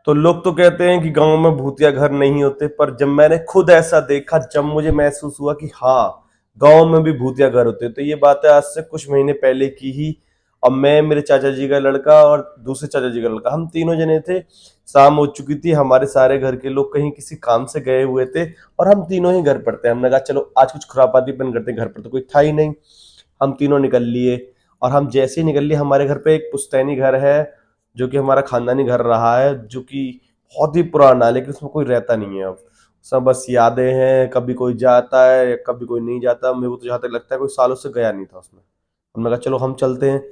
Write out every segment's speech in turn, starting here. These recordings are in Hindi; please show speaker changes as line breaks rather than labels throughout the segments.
तो लोग तो कहते हैं कि गांव में भूतिया घर नहीं होते, पर जब मैंने खुद ऐसा देखा, जब मुझे महसूस हुआ कि हाँ, गांव में भी भूतिया घर होते हैं। तो ये बात है आज से कुछ महीने पहले की ही। अब मैं, मेरे चाचा जी का लड़का और दूसरे चाचा जी का लड़का, हम तीनों जने थे। शाम हो चुकी थी, हमारे सारे घर के लोग कहीं किसी काम से गए हुए थे और हम तीनों ही घर पर थे। हमने कहा चलो आज कुछ खुरापातीपन करते हैं, घर पर तो कोई था ही नहीं। हम तीनों निकल लिए और हम जैसे ही निकल लिए, हमारे घर पे एक पुश्तैनी घर है जो कि हमारा खानदानी घर रहा है, जो कि बहुत ही पुराना है, लेकिन उसमें कोई रहता नहीं है अब। सब बस यादें हैं, कभी कोई जाता है या कभी कोई नहीं जाता। मेरे को तो जहाँ तक लगता है कोई सालों से गया नहीं था उसमें। हमने कहा चलो हम चलते हैं।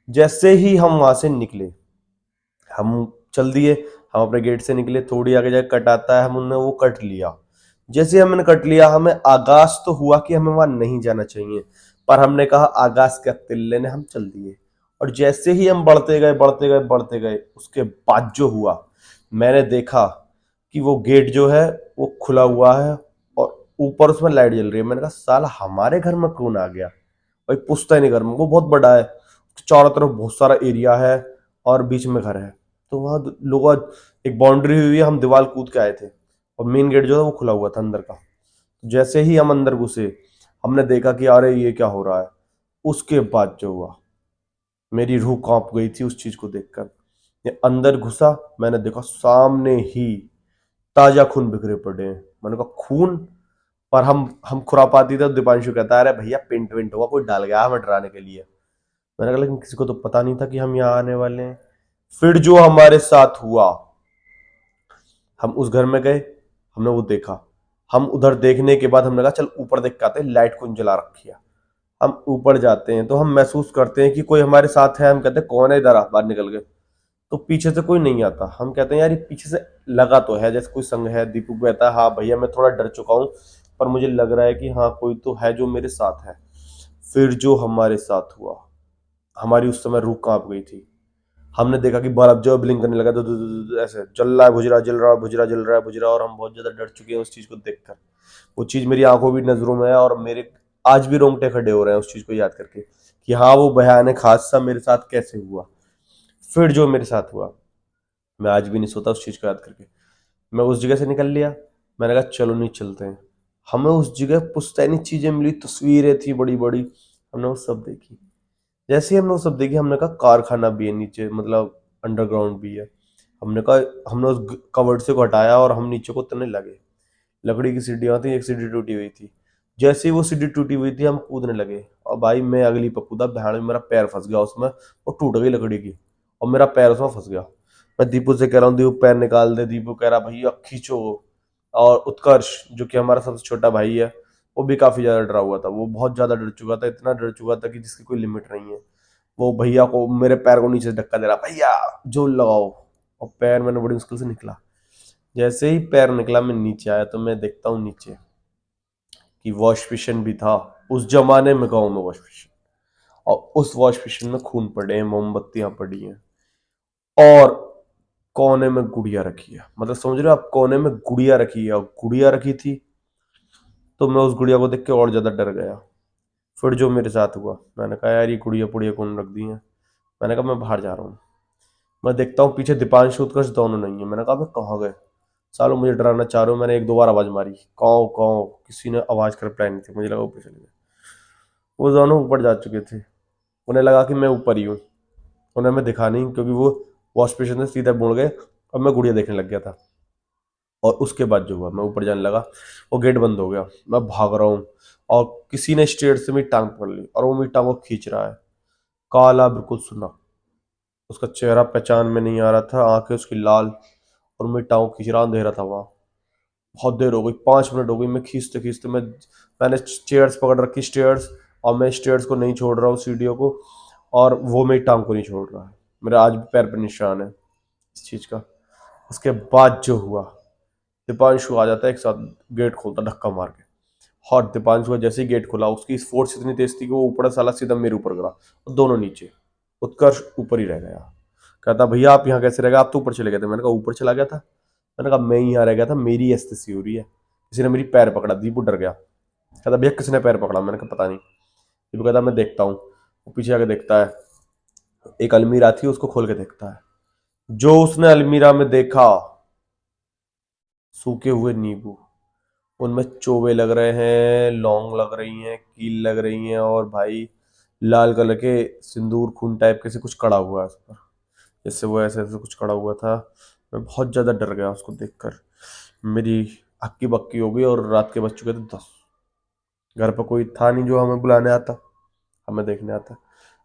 जैसे ही हम वहां से निकले, हम चल दिए। हम अपने गेट से निकले, थोड़ी आगे जाके कट आता है, हमने वो कट लिया। जैसे ही हमने कट लिया, हमें आगाज तो हुआ कि हमें वहां नहीं जाना चाहिए, पर हमने कहा आगाज क्या तिल्ले ने, हम चल दिए। और जैसे ही हम बढ़ते गए बढ़ते गए बढ़ते गए, उसके बाद जो हुआ, मैंने देखा कि वो गेट जो है वो खुला हुआ है और ऊपर उसमें लाइट जल रही है। मैंने कहा साला हमारे घर में कौन आ गया। भाई पुश्तैनी घर में, वो बहुत बड़ा है, चारों तरफ बहुत सारा एरिया है और बीच में घर है। तो वहाँ लोग, एक बाउंड्री हुई है, हम दीवार कूद के आए थे और मेन गेट जो है वो खुला हुआ था अंदर का। जैसे ही हम अंदर घुसे, हमने देखा कि अरे ये क्या हो रहा है। उसके बाद जो हुआ, मेरी रूह कांप गई थी उस चीज को देखकर। ये अंदर घुसा, मैंने देखा सामने ही ताजा खून बिखरे पड़े हैं। मैंने कहा खून। पर हम खुरापाती थे। दीपांशु कहता है अरे भैया पेंट वेंट हुआ, कोई डाल गया हमें डराने के लिए। मैंने कहा लेकिन किसी को तो पता नहीं था कि हम यहाँ आने वाले हैं। फिर जो हमारे साथ हुआ, हम उस घर में गए, हमने वो देखा। हम उधर देखने के बाद हमने कहा चल ऊपर देख के आते हैं, लाइट कौन जला रखी है। हम ऊपर जाते हैं तो हम महसूस करते हैं कि कोई हमारे साथ है। हम कहते हैं कौन है, इधर आ, बाहर निकल गए। तो पीछे से कोई नहीं आता। हम कहते हैं यार ये पीछे से लगा तो है जैसे कोई संग है। दीपू कहता है हाँ भैया मैं थोड़ा डर चुका हूँ, पर मुझे लग रहा है कि हाँ कोई तो है जो मेरे साथ है। फिर जो हमारे साथ हुआ, हमारी उस समय रूह कांप गई थी। हमने देखा कि बल्ब जो ब्लिंक करने लगा, तो ऐसे जल रहा है, बुझ रहा, जल रहा, बुझ रहा, जल रहा है, बुझ रहा। और हम बहुत ज्यादा डर चुके हैं उस चीज को देखकर। वो चीज मेरी आंखों भी नजरों में है और मेरे आज भी रोंगटे खड़े हो रहे हैं उस चीज को याद करके कि हाँ वो भयानक हादसा मेरे साथ कैसे हुआ। फिर जो मेरे साथ हुआ, मैं आज भी नहीं सोता उस चीज को याद करके। मैं उस जगह से निकल लिया। मैंने कहा चलो नहीं चलते हैं। हमें उस जगह पुश्तैनी चीजें मिली, तस्वीरें थी बड़ी बड़ी, हमने वो सब देखी। जैसे ही हमने वो सब देखी, हमने कहा कारखाना भी है नीचे, मतलब अंडरग्राउंड भी है। हमने कहा, हमने उस कवर्ड से को हटाया और हम नीचे को उतरने लगे। लकड़ी की सीढ़ियां थी, एक सीढ़ी टूटी हुई थी। जैसे ही वो सीढ़ी टूटी हुई थी, हम कूदने लगे और भाई मैं अगली पर कूदा, भयान में मेरा पैर फंस गया उसमें और टूट गई लकड़ी की और मेरा पैर उसमें फंस गया। मैं दीपू से कह रहा हूँ दीपू पैर निकाल दे। दीपू कह रहा भैया खींचो। और उत्कर्ष जो कि हमारा सबसे छोटा भाई है, वो भी काफी ज्यादा डरा हुआ था। वो बहुत ज्यादा डर चुका था, इतना डर चुका था कि जिसकी कोई लिमिट नहीं है। वो भैया को, मेरे पैर को नीचे से धक्का दे रहा, भैया जोर लगाओ। और पैर मैंने बड़ी मुश्किल से निकला। जैसे ही पैर निकला, मैं नीचे आया तो मैं देखता हूँ नीचे कि वॉश बेसिन भी था। उस जमाने में गाँव में वॉश बेसिन, और उस वॉश बेसिन में खून पड़े हैं, मोमबत्तियां पड़ी हैं और कोने में गुड़िया रखी है। मतलब समझ रहे हो आप, कोने में गुड़िया रखी है और गुड़िया रखी थी। तो मैं उस गुड़िया को देख के और ज्यादा डर गया। फिर जो मेरे साथ हुआ, मैंने कहा यार ये गुड़िया पुड़िया कौन रख दी है। मैंने कहा मैं बाहर जा रहा हूँ। मैं देखता हूँ पीछे दीपांशु उत्कर्ष दोनों नहीं है। मैंने कहा मैं कहाँ गए, सालों मुझे डराना चाह रहे हो। मैंने एक दो बार आवाज मारी, काँव काँव, किसी ने आवाज कर रिप्लाई नहीं थी। मुझे लगा ऊपर चले गए। वो दोनों ऊपर जा चुके थे। उन्हें लगा कि मैं ऊपर ही हूँ। उन्हें मैं दिखा नहीं, क्योंकि वो वॉश बेसिन से सीधा मुड़ गए और मैं गुड़िया देखने लग गया था। और उसके बाद जो हुआ, मैं ऊपर जाने लगा, वो गेट बंद हो गया। मैं भाग रहा हूँ और किसी ने स्टेयर से मेरी टांग पकड़ ली और वो मेरी टांग को खींच रहा है। काला, बिल्कुल सुना। उसका चेहरा पहचान में नहीं आ रहा था, आंखें उसकी लाल, और मेरी टांग को खींच रहा। अंधेरा था वहां। बहुत देर हो गई, 5 मिनट हो गई। मैं खींचते खींचते, मैंने चेयर्स पकड़ रखी, स्टेयर्स। और मैं स्टेयर्स को नहीं छोड़ रहा हूँ, सीढ़ियों को। और वो मेरी टांग को नहीं छोड़ रहा है। मेरा आज भी पैर पर निशान है इस चीज का। उसके बाद जो हुआ, दीपांशु आ जाता है एक साथ, गेट खोलता धक्का मार के। और दीपांशु का जैसे ही गेट खुला, उसकी फोर्स इतनी तेज थी कि वो ऊपर साला सीधा मेरे ऊपर गिरा और दोनों नीचे। उत्कर्ष ऊपर ही रह गया। कहता भैया आप यहाँ कैसे रह गए, आप तो ऊपर चले गए थे। मैंने कहा ऊपर चला गया था। मैंने कहा मैं ही यहाँ रह गया था, मेरी एस्तेसी हो रही है, किसी ने मेरी पैर पकड़ा। दीपू डर गया, कहता भैया किसने पैर पकड़ा। मैंने कहा पता नहीं। दीपू कहता मैं देखता हूँ। वो पीछे आके देखता है, एक अलमीरा थी, उसको खोल के देखता है। जो उसने अलमीरा में देखा, सूखे हुए नींबू, उनमें चोवे लग रहे हैं, लौंग लग रही हैं, कील लग रही हैं, और भाई लाल कलर के सिंदूर खून टाइप के से कुछ कड़ा हुआ है उस पर, जैसे वो ऐसे ऐसे कुछ कड़ा हुआ था। मैं बहुत ज्यादा डर गया उसको देखकर। मेरी हक्की बक्की हो गई, और रात के बज चुके थे 10। घर पर कोई था नहीं जो हमें बुलाने आता, हमें देखने आता।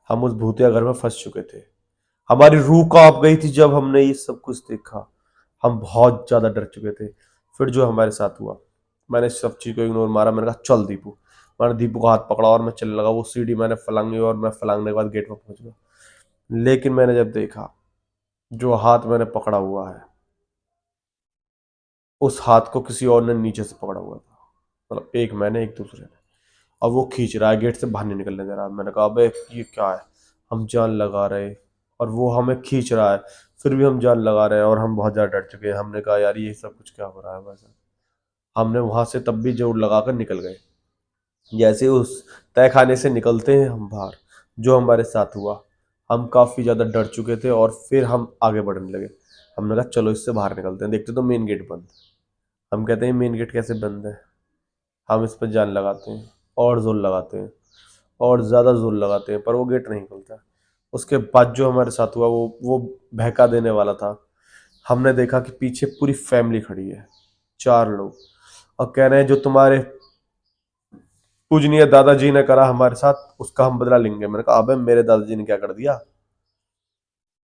हम उस भूतिया घर में फंस चुके थे। हमारी रूह कांप गई थी जब हमने ये सब कुछ देखा। हम बहुत ज्यादा डर चुके थे। फिर जो हमारे साथ हुआ, मैंने सब चीज को इग्नोर मारा। मैंने कहा चल दीपू। मैंने दीपू का हाथ पकड़ा और मैं चलने लगा। वो सीढ़ी मैंने फलांगी और मैं फलांगने के बाद गेट पर पहुंच गया। लेकिन मैंने जब देखा, जो हाथ मैंने पकड़ा हुआ है, उस हाथ को किसी और ने नीचे से पकड़ा हुआ था। मतलब एक मैंने, एक दूसरे ने। और वो खींच रहा है, गेट से बाहर नहीं निकलने दे रहा। मैंने कहा अबे ये क्या है। हम जान लगा रहे, और वो हमें खींच रहा है। फिर भी हम जान लगा रहे हैं, और हम बहुत ज्यादा डर चुके हैं। हमने कहा यार ये सब कुछ क्या हो रहा है वैसा। हमने वहां से तब भी जोर लगाकर निकल गए। जैसे उस तय खाने से निकलते हैं हम बाहर, जो हमारे साथ हुआ, हम काफी ज्यादा डर चुके थे, और फिर हम आगे बढ़ने लगे। हमने कहा चलो इससे बाहर निकलते हैं। देखते तो मेन गेट बंद। हम कहते हैं मेन गेट कैसे बंद है। हम इस पर जान लगाते हैं, और जोर लगाते हैं, और ज्यादा जोर लगाते हैं, पर वो गेट नहीं खुलता। उसके बाद जो हमारे साथ हुआ, वो बहका देने वाला था। हमने देखा कि पीछे पूरी फैमिली खड़ी है, 4 लोग, और कह रहे हैं जो तुम्हारे पूजनीय दादाजी ने करा हमारे साथ, उसका हम बदला लेंगे। मैंने कहा अबे मेरे दादाजी ने क्या कर दिया।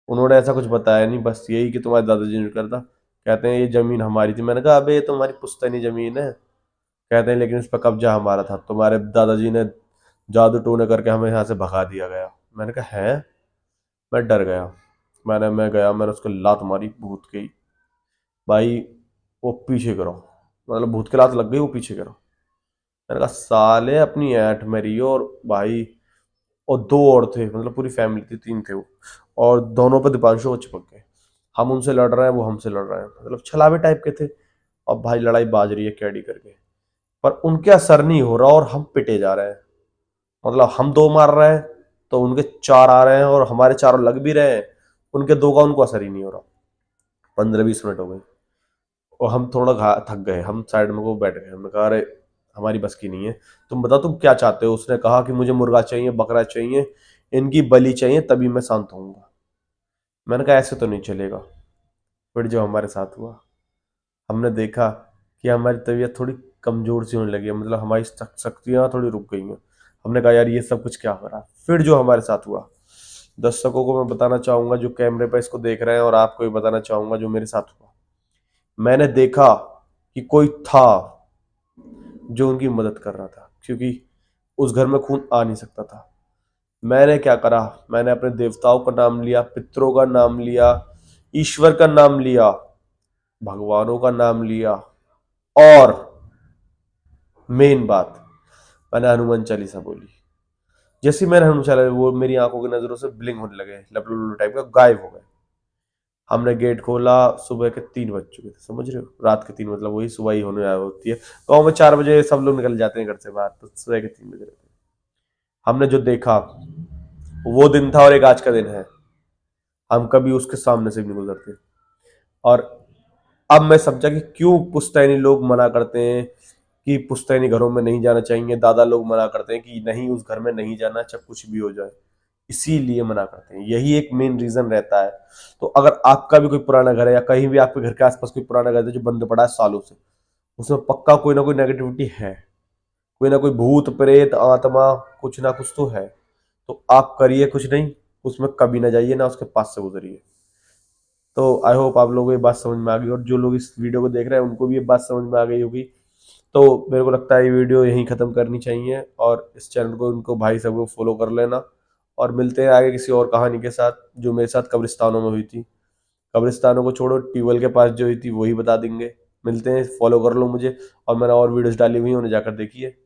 उन्होंने ऐसा कुछ बताया नहीं, बस यही कि तुम्हारे दादाजी ने कर था। कहते हैं ये जमीन हमारी थी। मैंने कहा अबे ये तुम्हारी पुश्तैनी जमीन है। कहते हैं लेकिन इस पर कब्जा हमारा था, तुम्हारे दादाजी ने जादू टोने करके हमें यहाँ से भगा दिया गया। मैंने कहा है। मैं डर गया। मैं गया, मैंने उसको लात मारी भूत की। भाई वो पीछे करो, मतलब भूत की लात लग गई, वो पीछे करो। मैंने कहा साले अपनी ऐंठ मेरी। और भाई, और 2 और थे, मतलब पूरी फैमिली थी, 3 थे वो। और दोनों पे दीपांशु वो चिपक गए। हम उनसे लड़ रहे हैं, वो हमसे लड़ रहे हैं, मतलब छलावे टाइप के थे। और भाई लड़ाई बाज रही है कैडी करके, पर उनके असर नहीं हो रहा, और हम पिटे जा रहे हैं। मतलब हम 2 मार रहे हैं, तो उनके 4 आ रहे हैं, और हमारे 4 लग भी रहे हैं। उनके 2 का उनको असर ही नहीं हो रहा। 15-20 मिनट हो गए, और हम थोड़ा थक गए। हम साइड में को बैठ गए। हमने कहा अरे हमारी बस की नहीं है, तुम बताओ तुम क्या चाहते हो। उसने कहा कि मुझे मुर्गा चाहिए, बकरा चाहिए, इनकी बलि चाहिए, तभी मैं शांत होऊंगा। मैंने कहा ऐसे तो नहीं चलेगा। फिर जो हमारे साथ हुआ, हमने देखा कि हमारी तबीयत थोड़ी कमजोर सी होने लगी है, मतलब हमारी शक्तियां थोड़ी रुक गई हैं। हमने कहा यार ये सब कुछ क्या हो रहा है। फिर जो हमारे साथ हुआ, दर्शकों को मैं बताना चाहूंगा जो कैमरे पर इसको देख रहे हैं, और आपको भी बताना चाहूंगा जो मेरे साथ हुआ। मैंने देखा कि कोई था जो उनकी मदद कर रहा था, क्योंकि उस घर में खून आ नहीं सकता था। मैंने क्या करा, मैंने अपने देवताओं का नाम लिया, पितरों का नाम लिया, ईश्वर का नाम लिया, भगवानों का नाम लिया, और मेन बात, मैंने हनुमान चालीसा बोली। जैसे ही मैंने हनुमान चालीसा, वो मेरी आंखों की नजरों से ब्लिंक होने लगे, लपलुल्लू टाइप का, गायब हो गए। हमने गेट खोला, सुबह के 3 बज चुके थे, समझ रहे हो, रात के 3, मतलब वही सुबह ही होने आया होती है। गाँव में 4 बजे सब लोग निकल जाते हैं घर से बाहर, तो सुबह के 3 बजे रहते हैं। हमने जो देखा, वो दिन था और एक आज का दिन है। हम कभी उसके सामने से भी नहीं गुजरते। और अब मैं समझा कि क्यों पुश्तैनी लोग मना करते हैं कि पुश्तैनी घरों में नहीं जाना चाहिए। दादा लोग मना करते हैं कि नहीं उस घर में नहीं जाना, चाहे कुछ भी हो जाए। इसीलिए मना करते हैं, यही एक मेन रीजन रहता है। तो अगर आपका भी कोई पुराना घर है, या कहीं भी आपके घर के आसपास कोई पुराना घर है जो बंद पड़ा है सालों से, उसमें पक्का कोई ना कोई नेगेटिविटी है। कोई ना कोई भूत प्रेत आत्मा, कुछ ना कुछ तो है। तो आप करिए कुछ नहीं, उसमें कभी ना जाइए, ना उसके पास से गुजरिए। तो आई होप आप लोगों को ये बात समझ में आ गई, और जो लोग इस वीडियो को देख रहे हैं उनको भी ये बात समझ में आ गई होगी। तो मेरे को लगता है ये वीडियो यहीं ख़त्म करनी चाहिए, और इस चैनल को उनको भाई सब को फॉलो कर लेना। और मिलते हैं आगे किसी और कहानी के साथ, जो मेरे साथ कब्रिस्तानों में हुई थी। कब्रिस्तानों को छोड़ो, ट्यूबवेल के पास जो हुई थी वही बता देंगे। मिलते हैं, फॉलो कर लो मुझे। और मैंने और वीडियोस डाली हुई हैं, उन्हें जाकर देखिए।